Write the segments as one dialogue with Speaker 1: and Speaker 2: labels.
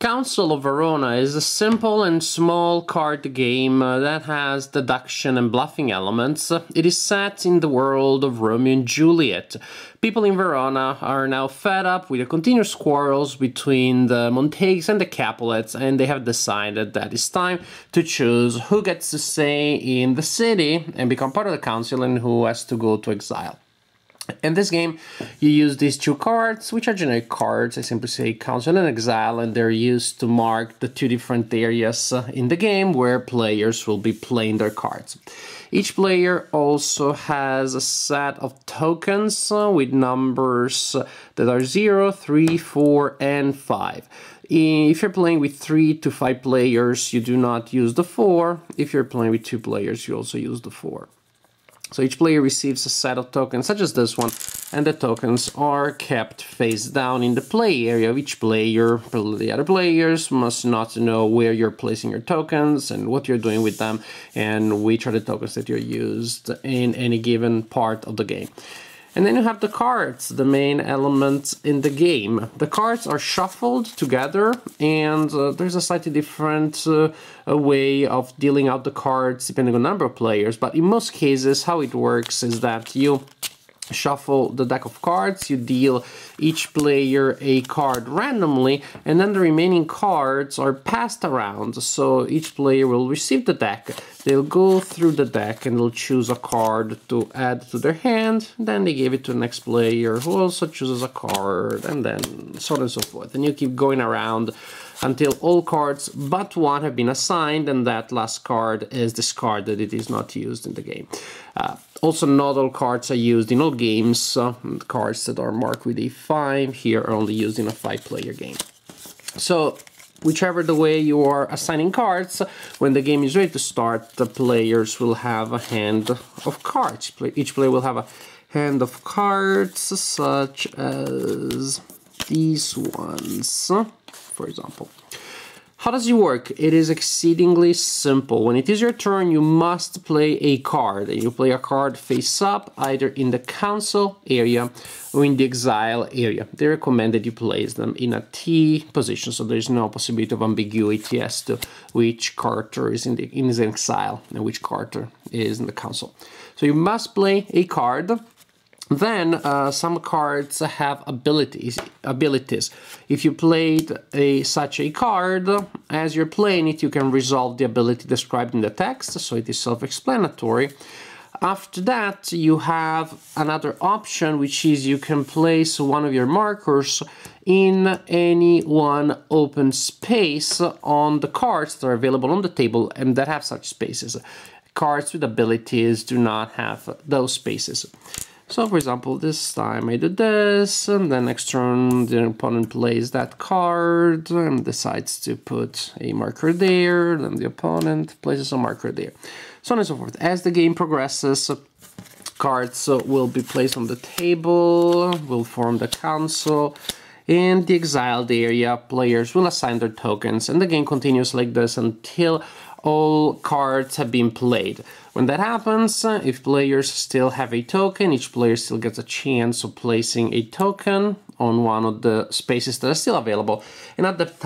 Speaker 1: Council of Verona is a simple and small card game that has deduction and bluffing elements. It is set in the world of Romeo and Juliet. People in Verona are now fed up with the continuous quarrels between the Montagues and the Capulets, and they have decided that it's time to choose who gets to stay in the city and become part of the council and who has to go to exile. In this game, you use these two cards, which are generic cards. I simply say Council and Exile, and they're used to mark the two different areas in the game where players will be playing their cards. Each player also has a set of tokens with numbers that are 0, 3, 4, and 5. If you're playing with 3 to 5 players, you do not use the 4. If you're playing with 2 players, you also use the 4. So each player receives a set of tokens such as this one, and the tokens are kept face down in the play area of each player. The other players must not know where you're placing your tokens and what you're doing with them and which are the tokens that you're used in any given part of the game. And then you have the cards, the main elements in the game. The cards are shuffled together, and there's a slightly different way of dealing out the cards depending on the number of players. But in most cases, how it works is that you shuffle the deck of cards, you deal each player a card randomly, and then the remaining cards are passed around. So each player will receive the deck, they'll go through the deck and they'll choose a card to add to their hand, then they give it to the next player who also chooses a card, and then so on and so forth. And you keep going around until all cards but one have been assigned, and that last card is discarded. It is not used in the game. Also, not all cards are used in all games. Cards that are marked with a 5 here are only used in a 5-player game. So, whichever the way you are assigning cards, when the game is ready to start, the players will have a hand of cards. Each player will have a hand of cards, such as these ones, for example. How does it work? It is exceedingly simple. When it is your turn, you must play a card. And you play a card face up, either in the council area or in the exile area. They recommend that you place them in a T position, so there is no possibility of ambiguity as to which character is in exile and which character is in the council. So you must play a card. Then some cards have abilities. If you played such a card, as you're playing it, you can resolve the ability described in the text, so it is self-explanatory. After that, you have another option, which is you can place one of your markers in any one open space on the cards that are available on the table and that have such spaces. Cards with abilities do not have those spaces. So, for example, this time I do this, and then next turn the opponent plays that card and decides to put a marker there, then the opponent places a marker there. So on and so forth. As the game progresses, cards will be placed on the table, will form the council. In the exiled area, players will assign their tokens, and the game continues like this until all cards have been played. When that happens, if players still have a token, each player still gets a chance of placing a token on one of the spaces that are still available. And at that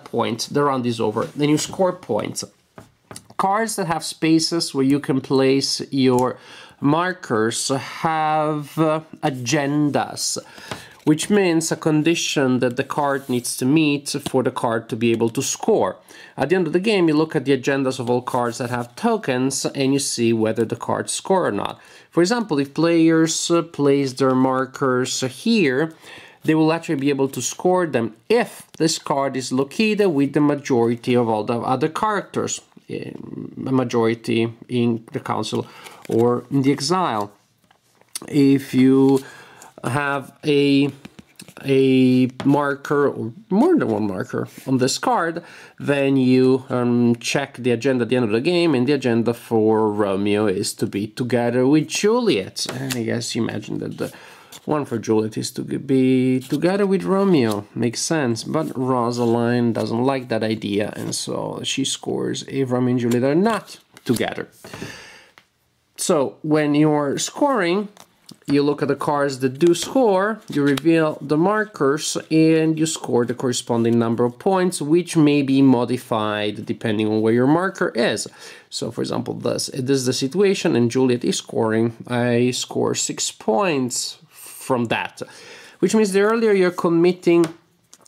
Speaker 1: point, the round is over. Then you score points. Cards that have spaces where you can place your markers have agendas, which means a condition that the card needs to meet for the card to be able to score. At the end of the game, you look at the agendas of all cards that have tokens and you see whether the cards score or not. For example, if players place their markers here, they will actually be able to score them if this card is located with the majority of all the other characters, a majority in the council or in the exile. If you have a marker or more than one marker on this card, then you check the agenda at the end of the game, and the agenda for Romeo is to be together with Juliet. And I guess you imagine that the one for Juliet is to be together with Romeo. Makes sense, but Rosaline doesn't like that idea, and so she scores if Romeo and Juliet are not together. So when you're scoring, you look at the cards that do score, you reveal the markers, and you score the corresponding number of points, which may be modified depending on where your marker is. So, for example, this is the situation, and Juliet is scoring. I score 6 points from that, which means the earlier you're committing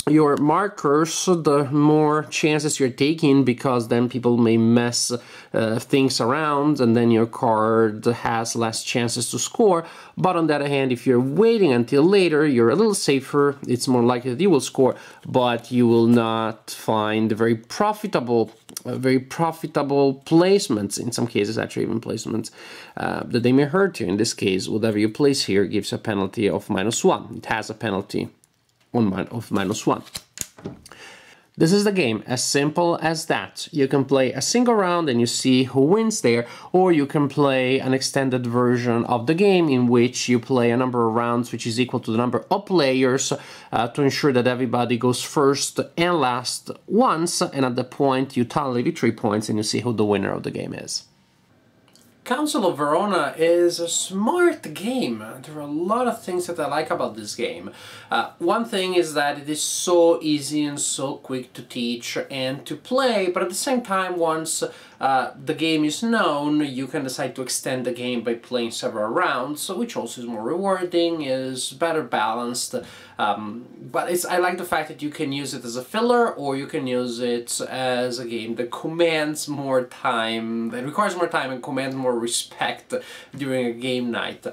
Speaker 1: your markers, the more chances you're taking, because then people may mess things around and then your card has less chances to score. But on the other hand, if you're waiting until later, you're a little safer. It's more likely that you will score, but you will not find very profitable placements, in some cases actually even placements that they may hurt you. In this case, whatever you place here gives a penalty of -1. It has a penalty of -1. This is the game, as simple as that. You can play a single round and you see who wins there, or you can play an extended version of the game in which you play a number of rounds which is equal to the number of players to ensure that everybody goes first and last once, and at the point you tally the 3 points and you see who the winner of the game is. Council of Verona is a smart game. There are a lot of things that I like about this game. One thing is that it is so easy and so quick to teach and to play, but at the same time, once the game is known, you can decide to extend the game by playing several rounds, which also is more rewarding, is better balanced. But I like the fact that you can use it as a filler, or you can use it as a game that commands more time, that requires more time and commands more respect during a game night.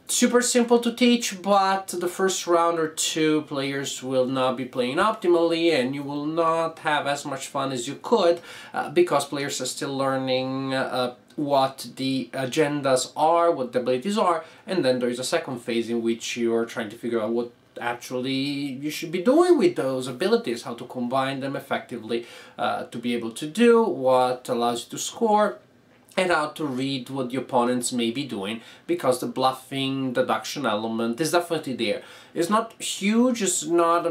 Speaker 1: Super simple to teach, but the first round or two players will not be playing optimally and you will not have as much fun as you could because players are still learning what the agendas are, what the abilities are, and then there is a second phase in which you are trying to figure out what actually you should be doing with those abilities, how to combine them effectively to be able to do what allows you to score, and how to read what the opponents may be doing, because the bluffing deduction element is definitely there. It's not huge, it's not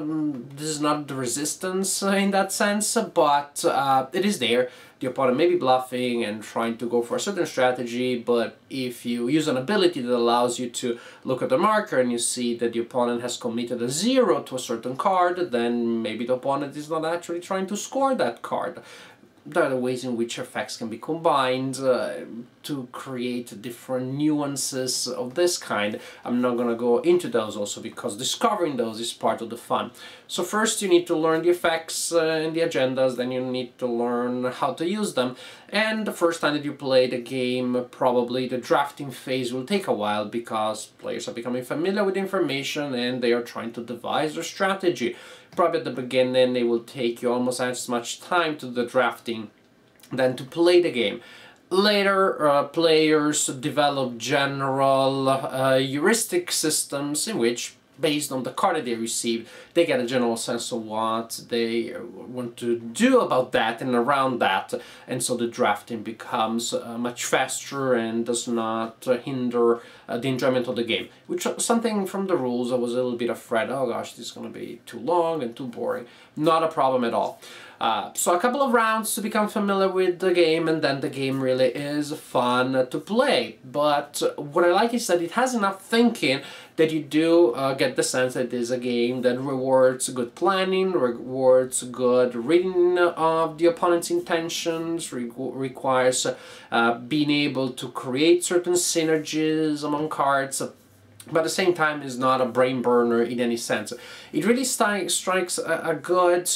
Speaker 1: this is not the resistance in that sense, but it is there. The opponent may be bluffing and trying to go for a certain strategy, but if you use an ability that allows you to look at the marker and you see that the opponent has committed a 0 to a certain card, then maybe the opponent is not actually trying to score that card. There are the ways in which effects can be combined to create different nuances of this kind. I'm not going to go into those also because discovering those is part of the fun. So first you need to learn the effects and the agendas, then you need to learn how to use them. And the first time that you play the game, probably the drafting phase will take a while because players are becoming familiar with information and they are trying to devise their strategy. Probably at the beginning it will take you almost as much time to the drafting than to play the game. Later, players develop general heuristic systems in which, based on the card that they receive, they get a general sense of what they want to do about that and around that, and so the drafting becomes much faster and does not hinder the enjoyment of the game. Which something from the rules I was a little bit afraid, oh gosh, this is going to be too long and too boring. Not a problem at all. So a couple of rounds to become familiar with the game, and then the game really is fun to play. But what I like is that it has enough thinking that you do get the sense that it is a game that rewards good planning, rewards good reading of the opponent's intentions, requires being able to create certain synergies among cards, but at the same time is not a brain burner in any sense. It really strikes a good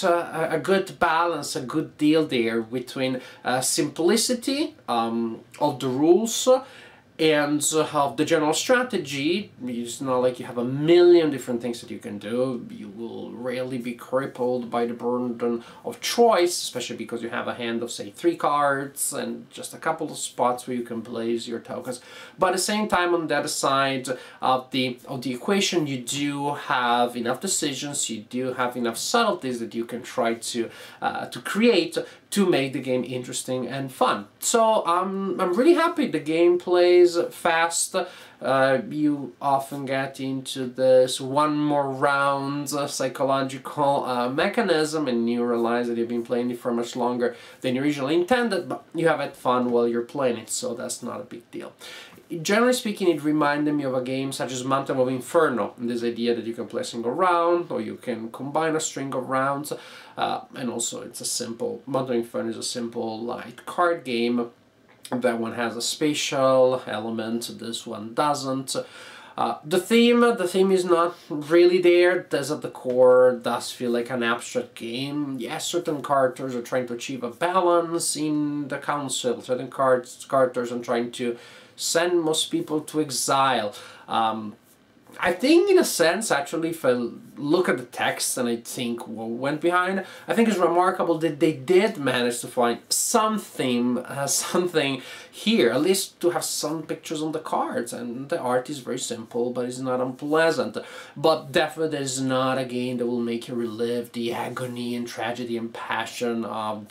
Speaker 1: balance, a good deal there between simplicity of the rules and of the general strategy. It's not like you have a million different things that you can do. You will rarely be crippled by the burden of choice, especially because you have a hand of, say, 3 cards and just a couple of spots where you can place your tokens. But at the same time, on the other side of the equation, you do have enough decisions, you do have enough subtleties that you can try to create to make the game interesting and fun. So I'm really happy. The game plays fast. you often get into this one more round psychological mechanism, and you realize that you've been playing it for much longer than you originally intended, but you have had fun while you're playing it, so that's not a big deal. Generally speaking, it reminded me of a game such as Mountain of Inferno, and this idea that you can play a single round, or you can combine a string of rounds, and also it's a simple, Mountain of Inferno is a simple light card game. That one has a spatial element, this one doesn't. The theme is not really there. Does at the core does feel like an abstract game. Yes, certain characters are trying to achieve a balance in the council. Certain characters are trying to send most people to exile. I think, in a sense, actually, if I look at the text and I think what went behind, I think it's remarkable that they did manage to find something here, at least to have some pictures on the cards, and the art is very simple, but it's not unpleasant. But definitely it is not a game that will make you relive the agony and tragedy and passion of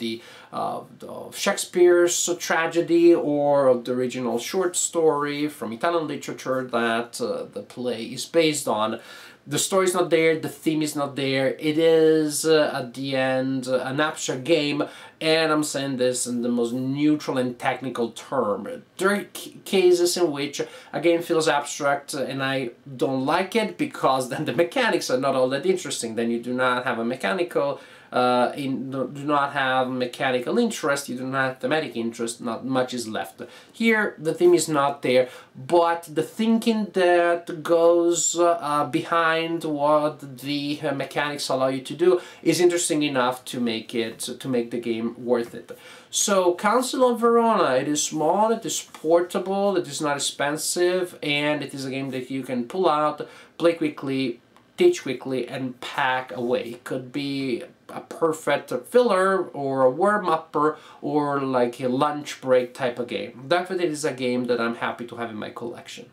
Speaker 1: of Shakespeare's tragedy, or of the original short story from Italian literature that the play is based on. The story's not there, the theme is not there, it is, at the end, an abstract game, and I'm saying this in the most neutral and technical term. There are cases in which a game feels abstract and I don't like it, because then the mechanics are not all that interesting. Then you do not have a mechanical do not have mechanical interest, you do not have thematic interest, not much is left. Here the theme is not there, but the thinking that goes behind what the mechanics allow you to do is interesting enough to make the game worth it. So Council of Verona, it is small, it is portable, it is not expensive, and it is a game that you can pull out, play quickly, teach quickly, and pack away. It could be a perfect filler or a warm-upper or like a lunch break type of game. Definitely is a game that I'm happy to have in my collection.